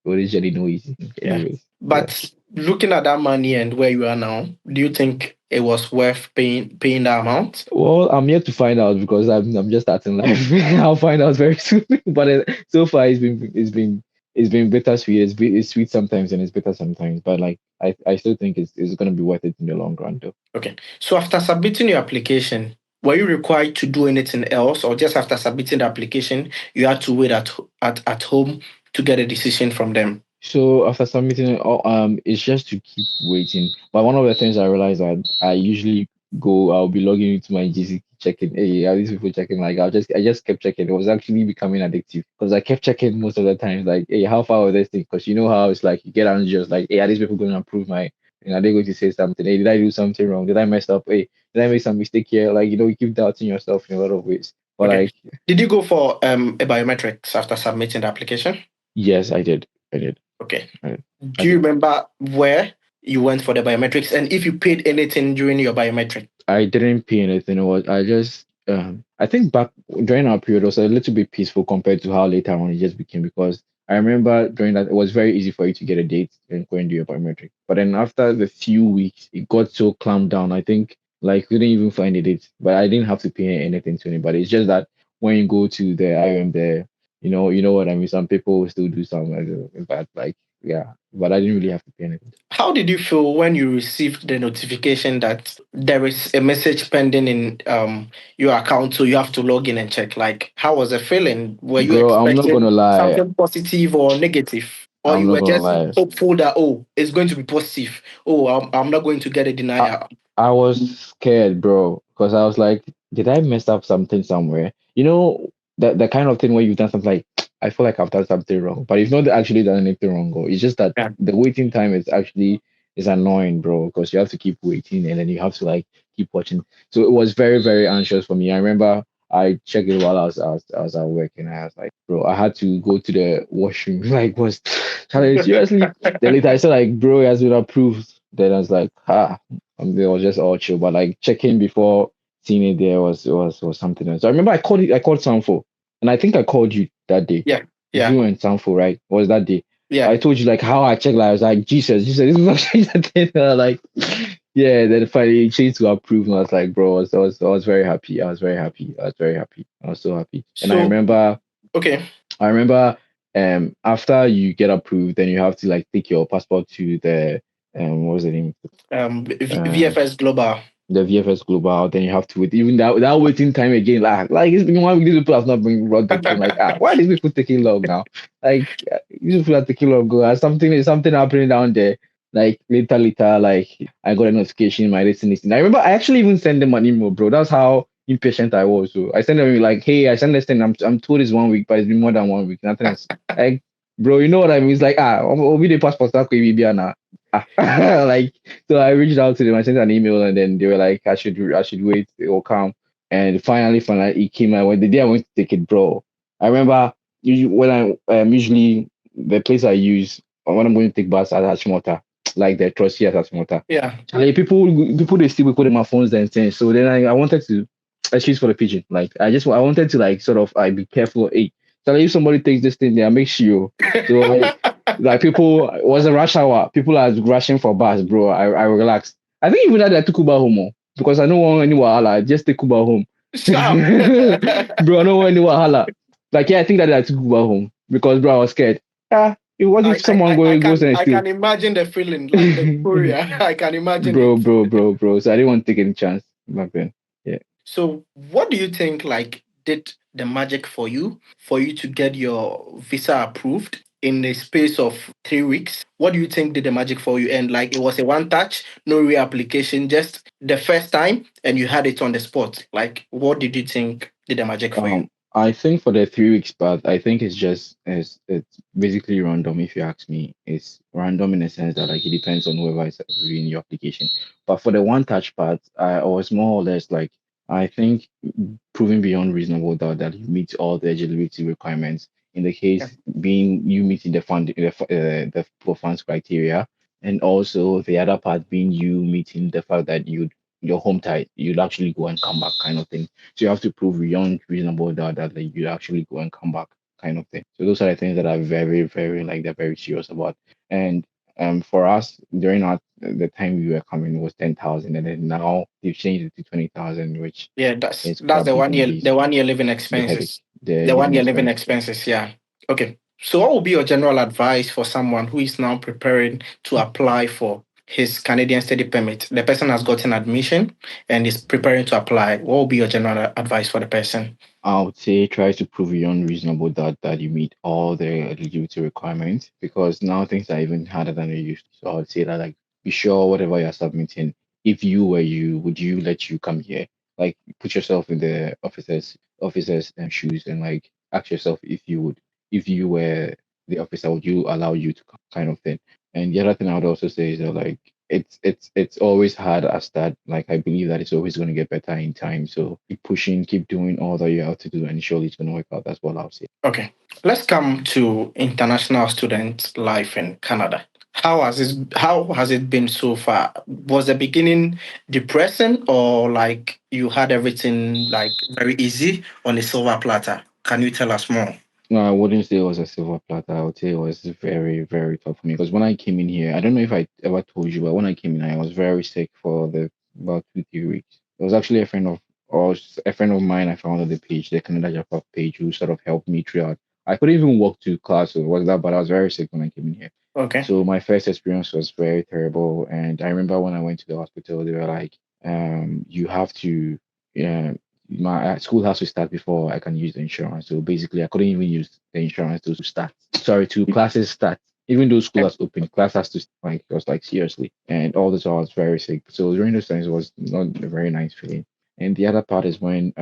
But it's really no easy. Yeah. Anyways, yeah. But looking at that money and where you are now, do you think it was worth paying that amount? Well, I'm yet to find out because I'm just starting life. I'll find out very soon. But so far, it's been bittersweet. It's sweet sometimes and it's bitter sometimes. But like I still think it's gonna be worth it in the long run, though. Okay. So after submitting your application, were you required to do anything else, or just after submitting the application, you had to wait at home to get a decision from them? So after submitting it, it's just to keep waiting. But one of the things I realized that I usually I'll be logging into my GC checking. Hey, are these people checking? Like I just kept checking. It was actually becoming addictive because I kept checking most of the times. Like, hey, how far was this thing? Because you know how it's like you get anxious. Like, hey, are these people going to approve my? Are they going to say something? Hey, did I do something wrong? Did I mess up? Hey, did I make some mistake here? Like, you keep doubting yourself in a lot of ways. But Okay. like, Did you go for a biometrics after submitting the application? yes, I did. I did. Okay. I did. I Do you did. remember where you went for the biometrics and if you paid anything during your biometric? I didn't pay anything. It was I just I think back during our period it was a little bit peaceful compared to how later on it just became because I remember during that it was very easy for you to get a date and go and do your biometric. But then after the few weeks it got so clamped down. I think like we didn't even find a date. But I didn't have to pay anything to anybody. It's just that when you go to the IOM there, you know what I mean. Some people still do some but like yeah. But I didn't really have to pay anything. How did you feel when you received the notification that there is a message pending in your account, so you have to log in and check? Like, how was the feeling? Were you Bro, I'm not gonna expecting lie. something positive or negative, or I'm you not were gonna just lie. hopeful that it's going to be positive? Oh, I'm not going to get a I, denial. I was scared, bro, because I was like, did I mess up something somewhere? The kind of thing where you've done something like, I feel like I've done something wrong, but you've not actually done anything wrong. Or it's just that Yeah. the waiting time is annoying, bro, because you have to keep waiting and then you have to like keep watching. So it was very, very anxious for me. I remember I checked it while I was at work and I was like, bro, I had to go to the washroom. Like, Charlie, seriously? Then later I said like, bro, it has been approved. Then I was like, it was just all chill, but like checking before seeing it there was something else. I remember I called Sanfo, and I think I called you that day. Yeah, yeah, You and Sanfo, right? Was that day? yeah. I told you like how I checked. Like, I was like, Jesus, this is not the thing. Like, yeah. Then finally it changed to approve, and I was like, bro, I was very happy. I was very happy. I was very happy. I was so happy. And I So, remember okay, I remember after you get approved, then you have to like take your passport to the what was the name? Um VFS Global. the VFS Global, then you have to wait. Even that waiting time again, like it's been 1 week. These people have not been brought the thing. Like, why are these people taking long now? Like, these people are taking long. Something happening down there. Like later, like I got a notification. My listening. I remember I actually even sent them an email, bro. That's how impatient I was. So I sent them like, hey, I sent this thing. I'm told it's 1 week, but it's been more than 1 week. Nothing else. Like, bro, you know what I mean? It's like we the passport that could be now. Like so I reached out to them. I sent an email, and then they were like, I should wait. It will come. And finally, it came out. When the day I went to take it, bro, I remember when I usually the place I use when I'm going to take bus at Ashmota, like the trust here at Ashmota. Yeah. Like people they still recording my phones and things. So then I wanted to excuse for the pigeon. Like I wanted to like sort of I be careful. Hey, so like, if somebody takes this thing there, make sure. So like people it was a rush hour. People are rushing for bus, bro. I relaxed. I think even that I took Uber home because I don't want any wahala. Just take Uber home. Sharp. Bro, I don't want any wahala. Like yeah, I think that I took Uber home because bro, I was scared. Yeah, what if someone goes and I steal? can imagine the feeling, like the euphoria. I can imagine Bro, it. bro. So I didn't want to take any chance back then. Yeah. So, what do you think like did the magic for you to get your visa approved in the space of 3 weeks? What do you think did the magic for you? And like it was a one touch, no reapplication, just the first time, and you had it on the spot. Like, what did you think did the magic for you? I think for the 3 weeks part, I think it's basically random. If you ask me, it's random in the sense that like it depends on whoever is reviewing your application. But for the one touch part, I was more or less like I think proving beyond reasonable doubt that you meet all the eligibility requirements. In the Yeah. case being you meeting the pool funds criteria, and also the other part being you meeting the fact that your home tight, you'd actually go and come back kind of thing. So you have to prove beyond reasonable doubt that like, you actually go and come back kind of thing. So those are the things that are very, very like they're very serious about. And for us during the time we were coming it was 10,000, and then now they've changed it to 20,000, which Yeah, is that's probably going to be the 1 year living the headache, expenses. the The one living year living expense. expenses, yeah. Okay. So what would be your general advice for someone who is now preparing to apply for his Canadian study permit? The person has gotten admission and is preparing to apply. What would be your general advice for the person? I would say try to prove beyond reasonable doubt that you meet all the eligibility requirements because now things are even harder than they used to. So I would say that like be sure whatever you're submitting, if you were you, would you let you come here? Like put yourself in the officers and shoes and like ask yourself if you were the officer, would you allow you to come kind of thing. And the other thing I would also say is that like it's always hard as that. Like I believe that it's always going to get better in time. So keep pushing, keep doing all that you have to do, and surely it's going to work out. That's what I'll say. Okay. Let's come to international student life in Canada. How has it been so far? Was the beginning depressing or like you had everything like very easy on a silver platter? Can you tell us more? No, I wouldn't say it was a silver platter. I would say it was very, very tough for me because when I came in here, I don't know if I ever told you, but when I came in, I was very sick for the about 2, 3 weeks. It was actually a friend of mine I found on the page, the Canada Japa page, who sort of helped me throughout. I couldn't even walk to class or was that, but I was very sick when I came in here. Okay. So my first experience was very terrible, and I remember when I went to the hospital, they were like, you have to, yeah, my school has to start before I can use the insurance. So basically, I couldn't even use the insurance to start. Sorry, to classes start. Even though school has opened, class has to like I was like seriously, and all the time I was very sick. So during those times, it was not a very nice feeling. And the other part is when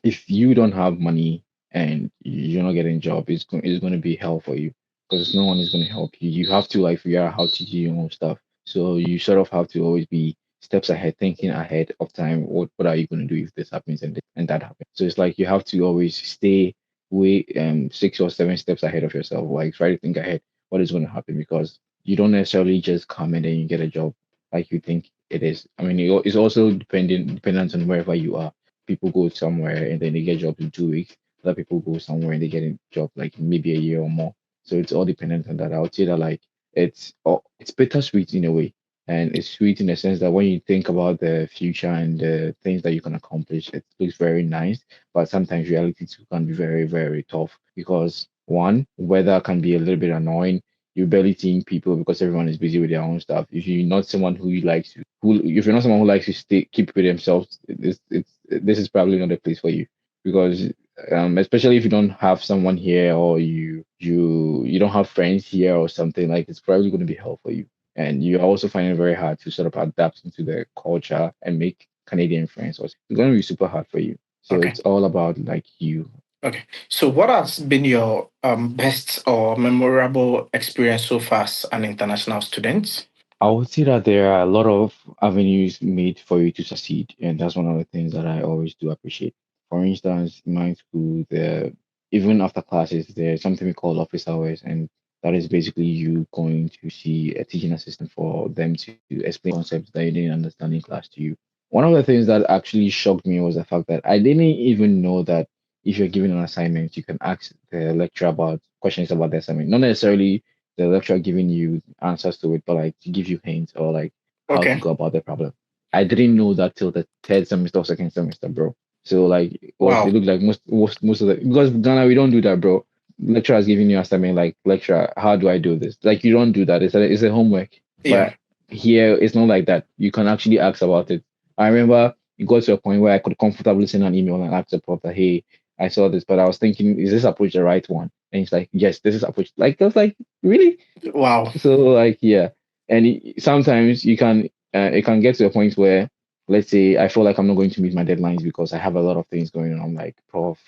if you don't have money and you're not getting a job, it's going to be hell for you because no one is going to help you. You have to like figure out how to do your own stuff. So you sort of have to always be steps ahead, thinking ahead of time. What are you going to do if this happens and that happens? So it's like you have to always stay way 6 or 7 steps ahead of yourself. Like try to think ahead what is going to happen because you don't necessarily just come and then you get a job like you think it is. I mean, it's also dependent on wherever you are. People go somewhere and then they get jobs in 2 weeks. Other people go somewhere and they get a job like maybe a year or more. So it's all dependent on that. I would say that like it's bittersweet in a way, and it's sweet in the sense that when you think about the future and the things that you can accomplish, it looks very nice. But sometimes reality too can be very very tough because one, weather can be a little bit annoying. You're barely seeing people because everyone is busy with their own stuff. If you're not someone who likes to, who if you're not someone who likes to stay keep with themselves, this is probably not a place for you because especially if you don't have someone here or you don't have friends here or something like it's probably going to be hell for you and you also find it very hard to sort of adapt into the culture and make Canadian friends. So it's going to be super hard for you. So Okay. it's all about like you. Okay. So what has been your best or memorable experience so far as an international student? I would say that there are a lot of avenues made for you to succeed, and that's one of the things that I always do appreciate. For instance, in my school, even after classes, there's something we call office hours, and That is basically you going to see a teaching assistant for them to explain concepts that you didn't understand in class to you. One of the things that actually shocked me was the fact that I didn't even know that if you're given an assignment, you can ask the lecturer about questions about the assignment. Not necessarily the lecturer giving you answers to it, but like to give you hints or like how to Okay. go about the problem. I didn't know that till the third semester or second semester, bro. So like it Wow. looked like most of the because Ghana we don't do that, bro. Lecturer is giving you assignment like lecturer, how do I do this? Like you don't do that. It's a homework. Yeah. But here it's not like that. You can actually ask about it. I remember it got to a point where I could comfortably send an email and ask the prof that hey, I saw this, but I was thinking, is this approach the right one? And he's like, yes, this is approach. Like that's like really Wow. so like yeah, and sometimes it can get to a point where let's say I feel like I'm not going to meet my deadlines because I have a lot of things going on. I'm like, Prof,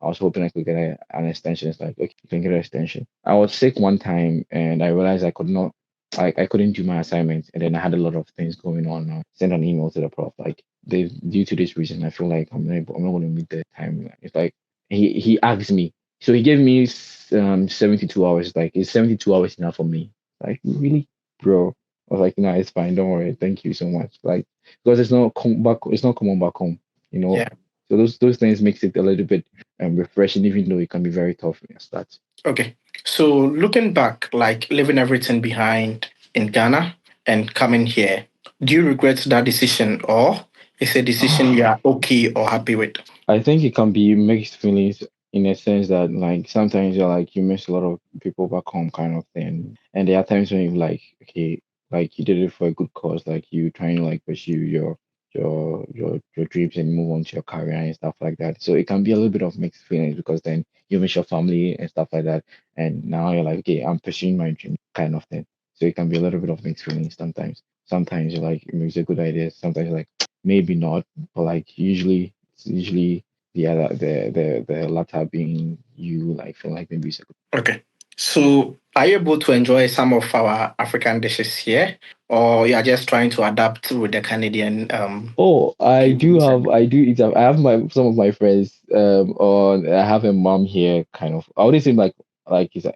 I was hoping I could get an extension. It's like, okay, you can get an extension. I was sick one time and I realized I could not. I couldn't do my assignments, and then I had a lot of things going on. Send an email to the prof, like, due to this reason, I feel like I'm not going to meet the time. It's like he asked me, so he gave me 72 hours. Like, is 72 hours enough for me? Like, really, bro? I was like, no, it's fine. Don't worry. Thank you so much. Like, because it's not common back home, you know. Yeah. So those things makes it a little bit refreshing, even though it can be very tough in the start. Okay. So looking back, like leaving everything behind in Ghana and coming here, do you regret that decision or is a decision you are okay or happy with? I think it can be mixed feelings in a sense that like sometimes you're like you miss a lot of people back home kind of thing. And there are times when you're like, okay, like you did it for a good cause, like you trying to like pursue your dreams and move on to your career and stuff like that. So it can be a little bit of mixed feelings because then you miss your family and stuff like that. And now you're like, okay, I'm pursuing my dream kind of thing. So it can be a little bit of mixed feelings sometimes. Sometimes you're like, it's a good idea. Sometimes you're like, maybe not. But like usually it's usually the other the latter being you like feel like maybe it's a good. Okay. So are you able to enjoy some of our African dishes here or you are just trying to adapt with the Canadian Oh, cuisines and I do eat. I have my some of my friends. On I have a mom here, kind of. I wouldn't say like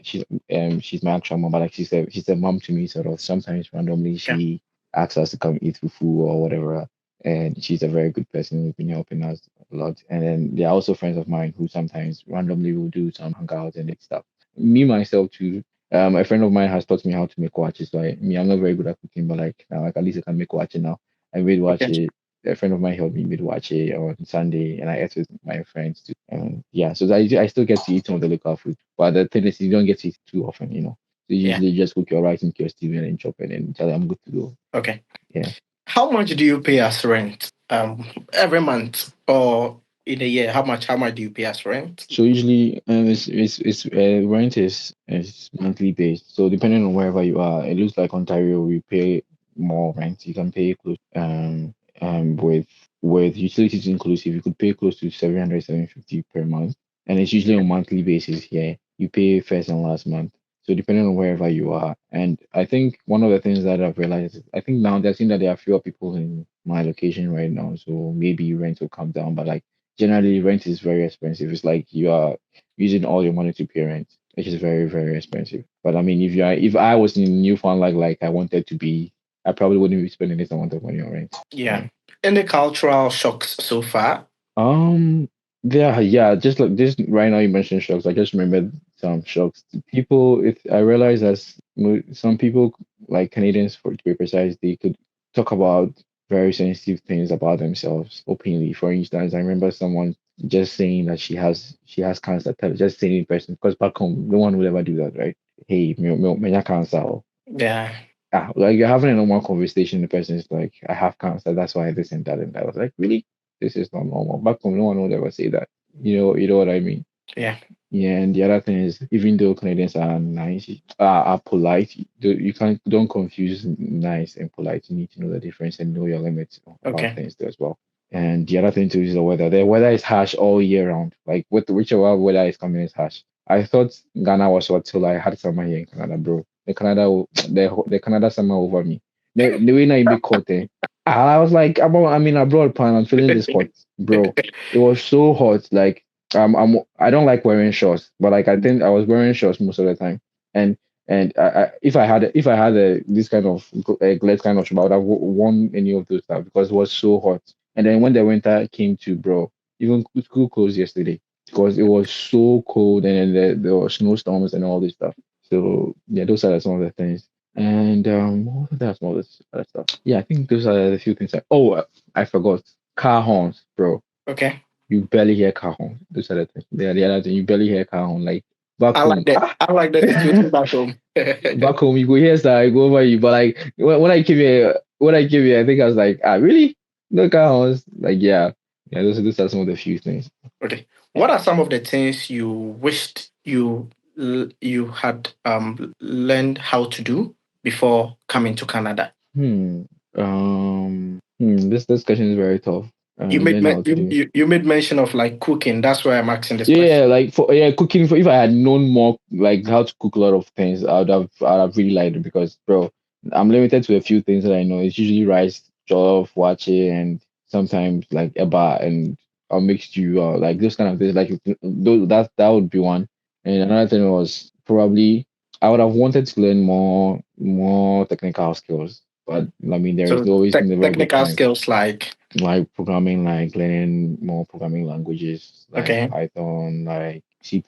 she's my actual mom, but like she's a mom to me. Sort of. Sometimes randomly yeah. she asks us to come eat fufu or whatever, and she's a very good person who's been helping us a lot. And then there are also friends of mine who sometimes randomly will do some hangouts and stuff. Me myself too. A friend of mine has taught me how to make wachi. So I'm not very good at cooking, but like at least I can make wachi now. I made Okay. wachi. A friend of mine helped me made wachi on Sunday, and I ate with my friends too. And yeah, so I still get to eat some of the local food, but the thing is, you don't get to eat too often, you know. So you Yeah. usually just cook your rice into your stew and then chop it and tell them I'm good to go. Okay. Yeah. How much do you pay as rent? Every month or in a year? How much do you pay as rent? So usually, it's rent is monthly based. So depending on wherever you are, it looks like Ontario we pay more rent. You can pay close with utilities inclusive, you could pay close to 700 750 per month, and it's usually on monthly basis here. You pay first and last month. So depending on wherever you are, and I think one of the things that I've realized, is I think now they're seeing that there are fewer people in my location right now, so maybe rent will come down, but like generally rent is very expensive. It's like you are using all your money to pay rent, which is very, very expensive. But I mean, if I was in Newfoundland like I wanted to be, I probably wouldn't be spending this amount of money on rent. Yeah. Yeah. Any cultural shocks so far? Um, yeah, just like this right now you mentioned shocks. I just remembered some shocks. People, I realized that some people, like Canadians, for to be precise, they could talk about very sensitive things about themselves openly. For instance, I remember someone just saying that she has cancer, just saying in person, because back home, no one would ever do that, right? Hey, me have cancer. Yeah. Like you're having a normal conversation, the person is like, I have cancer, that's why this and that and that. I was like, really? This is not normal. Back home, no one would ever say that. You know what I mean? Yeah. Yeah, and the other thing is, even though Canadians are nice, are polite, don't confuse nice and polite. You need to know the difference and know your limits about Okay. things too as well. And the other thing too is the weather. The weather is harsh all year round. Like with whichever weather is coming is harsh. I thought Ghana was hot till I had summer here in Canada, bro. The Canada summer over me. The way I be caught there. I was like, I'm in abroad, pan. I'm feeling this hot, bro. It was so hot. Like I don't like wearing shorts, but like I think I was wearing shorts most of the time. And And if I had this kind of glass kind of shop, I would have won any of those stuff because it was so hot. And then when the winter came to, bro, even school closed yesterday because it was so cold, and then there were snowstorms and all this stuff. So yeah, those are some of the things. And that's some of this other stuff. Yeah, I think those are the few things. I forgot car horns, bro. Okay. You barely hear car horns. Those are the things. They are the other thing. You barely hear car horn. Like back I like home. that. I like the situation back home. Back home, you go here, sir, I go over you. But like when I came here, I think I was like, really? No car horns? Like, yeah, yeah. Those are some of the few things. Okay. What are some of the things you wished you had learned how to do before coming to Canada? Hmm. This question is very tough. Learn how to do. You made mention of like cooking. That's why I'm asking this Yeah, question. like for cooking. For if I had known more like how to cook a lot of things, I'd have really liked it because, bro, I'm limited to a few things that I know. It's usually rice, jollof, wache, and sometimes like eba and a mixed stew, or like those kind of things. Like those, that would be one. And another thing was probably I would have wanted to learn more technical skills, but I mean there is So always never a good technical time, skills like programming, like learning more programming languages like okay. Python, like C++,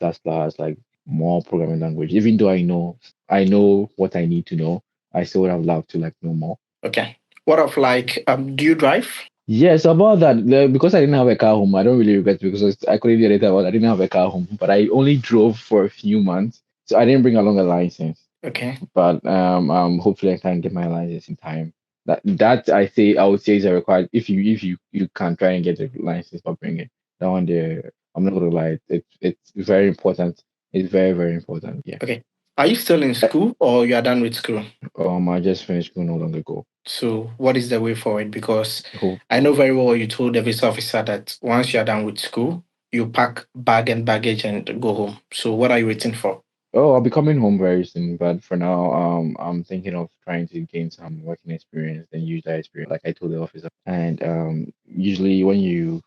like more programming language. Even though I know what I need to know, I still would have loved to like know more. Okay. What of like do you drive? Yes, about that, because I didn't have a car home, I don't really regret it because I couldn't get it about I didn't have a car home, but I only drove for a few months, so I didn't bring along a license. Okay. But hopefully I can get my license in time. That I would say is a required if you can try and get a license but bring it. That one there, I'm not gonna lie, it's very important. It's very, very important. Yeah. Okay. Are you still in school or you are done with school? I just finished school not long ago. So what is the way forward? Because Hope I know very well you told the visa officer that once you are done with school, you pack bag and baggage and go home. So what are you waiting for? Oh, I'll be coming home very soon, but for now, I'm thinking of trying to gain some working experience and use that experience, like I told the officer. And usually when you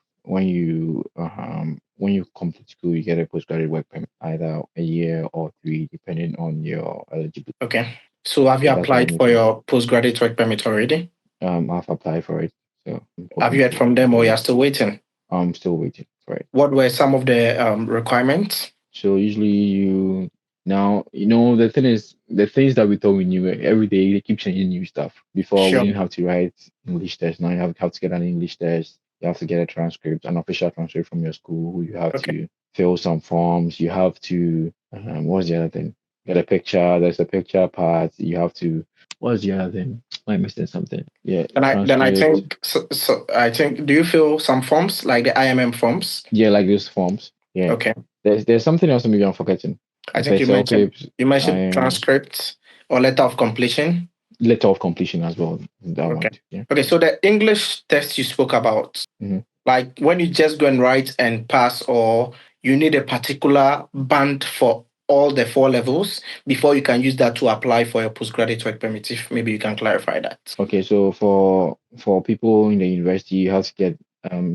complete school, you get a postgraduate work permit, either a year or three, depending on your eligibility. Okay. So have you So that's what I applied need for to. your postgraduate work permit already? I've applied for it, so I'm Have hoping you heard to from them or get you it. are still waiting? I'm still waiting for it. What were some of the requirements? So usually you now you know the thing is the things that we thought we knew every day they keep changing new stuff. Before we Sure. didn't have to write English test. Now you have to get an English test. You have to get a transcript, an official transcript from your school. You have Okay. to fill some forms. You have to what's the other thing? Get a picture. There's a picture part. You have to what's the other thing? Am I missing something? Yeah, Then I transcript. think so I think do you fill some forms like the IMM forms? Yeah, like those forms. Yeah. Okay. There's something else maybe I'm forgetting. I It's think like self tips. you I mentioned am transcripts or letter of completion. letter of completion as well. That one Okay. too. Yeah. Okay, so the English test you spoke about, Hmm. like when you just go and write and pass, or you need a particular band for all the four levels before you can use that to apply for your postgraduate work permit. If maybe you can clarify that. Okay, so for people in the university, you have to get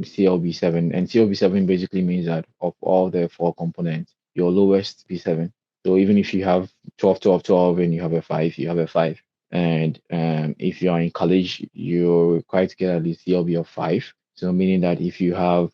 CLB7, and CLB7 basically means that of all the four components, your lowest B7. So even if you have 12, 12, 12, and you have a five, you have a five. And if you are in college, you're required to get at least CLB of five. So meaning that if you have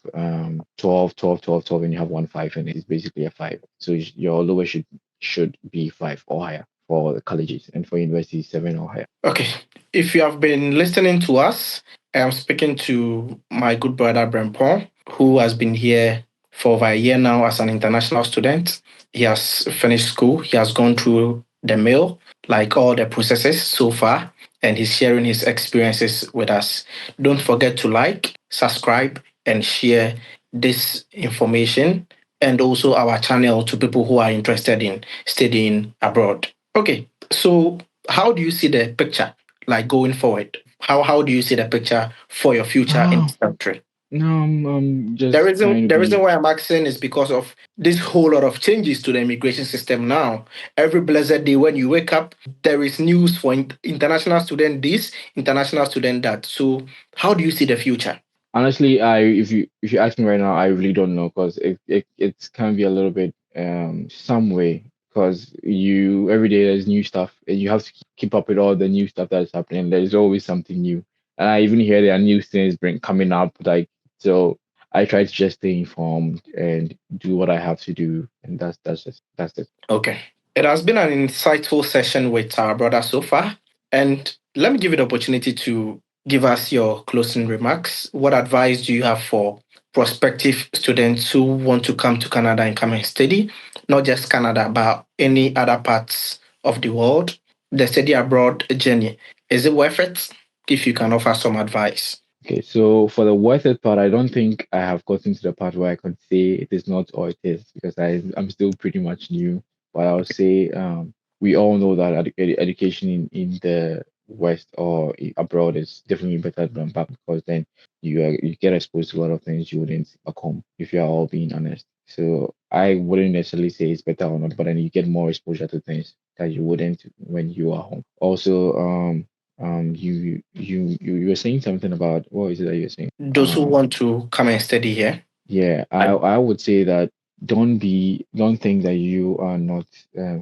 12, 12, 12, 12, and you have one five, and it's basically a five. So your lowest should be five or higher for the colleges, and for universities, seven or higher. Okay. If you have been listening to us, I'm speaking to my good brother Brempon, who has been here for over a year now as an international student. He has finished school. He has gone through the mill, like all the processes so far, and he's sharing his experiences with us. Don't forget to like, subscribe, and share this information and also our channel to people who are interested in studying abroad. Okay, so how do you see the picture like going forward? How do you see the picture for your future in Oh, this country? no, I'm just trying to The reason be. why I'm asking is because of this whole lot of changes to the immigration system now. Every blessed day when you wake up, there is news for international student this, international student that. So how do you see the future? Honestly, I if you ask me right now, I really don't know because it can be a little bit some way. because you every day there's new stuff and you have to keep up with all the new stuff that is happening. There's always something new, and I even hear there are new things bring coming up. Like so, I try to just stay informed and do what I have to do, and that's it. Okay. It has been an insightful session with our brother so far. And let me give you the opportunity to give us your closing remarks. What advice do you have for prospective students who want to come to Canada and come and study, not just Canada, but any other parts of the world? The study abroad journey, is it worth it? If you can offer some advice. Okay, so for the worth it part, I don't think I have gotten to the part where I can say it is not or it is because I'm still pretty much new. But I'll say we all know that education in the West or abroad is definitely better than back because then you get exposed to a lot of things you wouldn't back home if you are all being honest. So I wouldn't necessarily say it's better or not, but then you get more exposure to things that you wouldn't when you are home. Also, you were saying something about what is it that you're saying? Those who want to come and study here. Yeah, I- I would say that don't think that you are not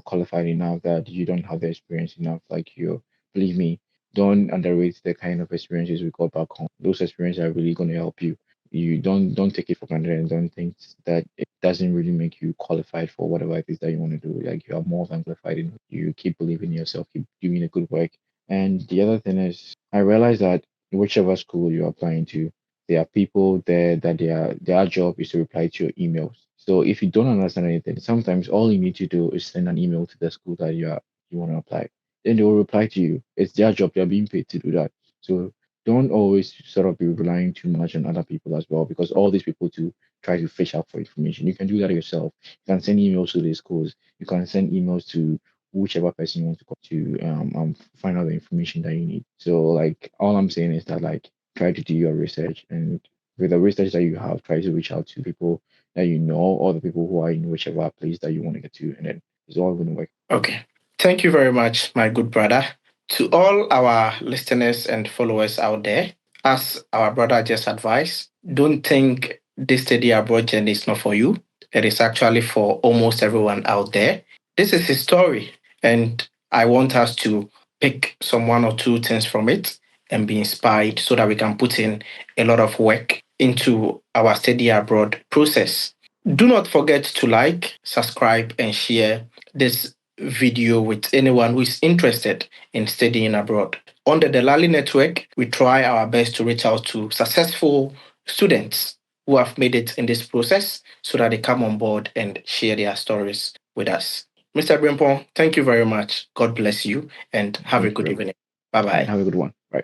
qualified enough, that you don't have the experience enough. Like you, believe me, don't underrate the kind of experiences we got back home. Those experiences are really going to help you. You don't take it for granted and don't think that it doesn't really make you qualified for whatever it is that you want to do. Like you are more than qualified in. You keep believing in yourself, keep doing the good work. And the other thing is, I realize that whichever school you're applying to, there are people there that their job is to reply to your emails. So if you don't understand anything, sometimes all you need to do is send an email to the school that you want to apply. Then they will reply to you. It's their job. They're being paid to do that. So don't always sort of be relying too much on other people as well, because all these people to try to fish out for information. You can do that yourself. You can send emails to the schools. You can send emails to whichever person you want to go to find out the information that you need. So like all I'm saying is that like try to do your research, and with the research that you have, try to reach out to people that you know or the people who are in whichever place that you want to get to, and then it's all going to work. Okay. Thank you very much, my good brother. To all our listeners and followers out there, as our brother just advised, don't think this study abroad journey is not for you. It is actually for almost everyone out there. This is his story, and I want us to pick some one or two things from it and be inspired so that we can put in a lot of work into our study abroad process. Do not forget to like, subscribe, and share this video with anyone who is interested in studying abroad. On the Delali Network, we try our best to reach out to successful students who have made it in this process so that they come on board and share their stories with us. Mr. Brimpon, thank you very much. God bless you and have a Thank you good very much. evening. Bye All right, bye. have a good one. Bye.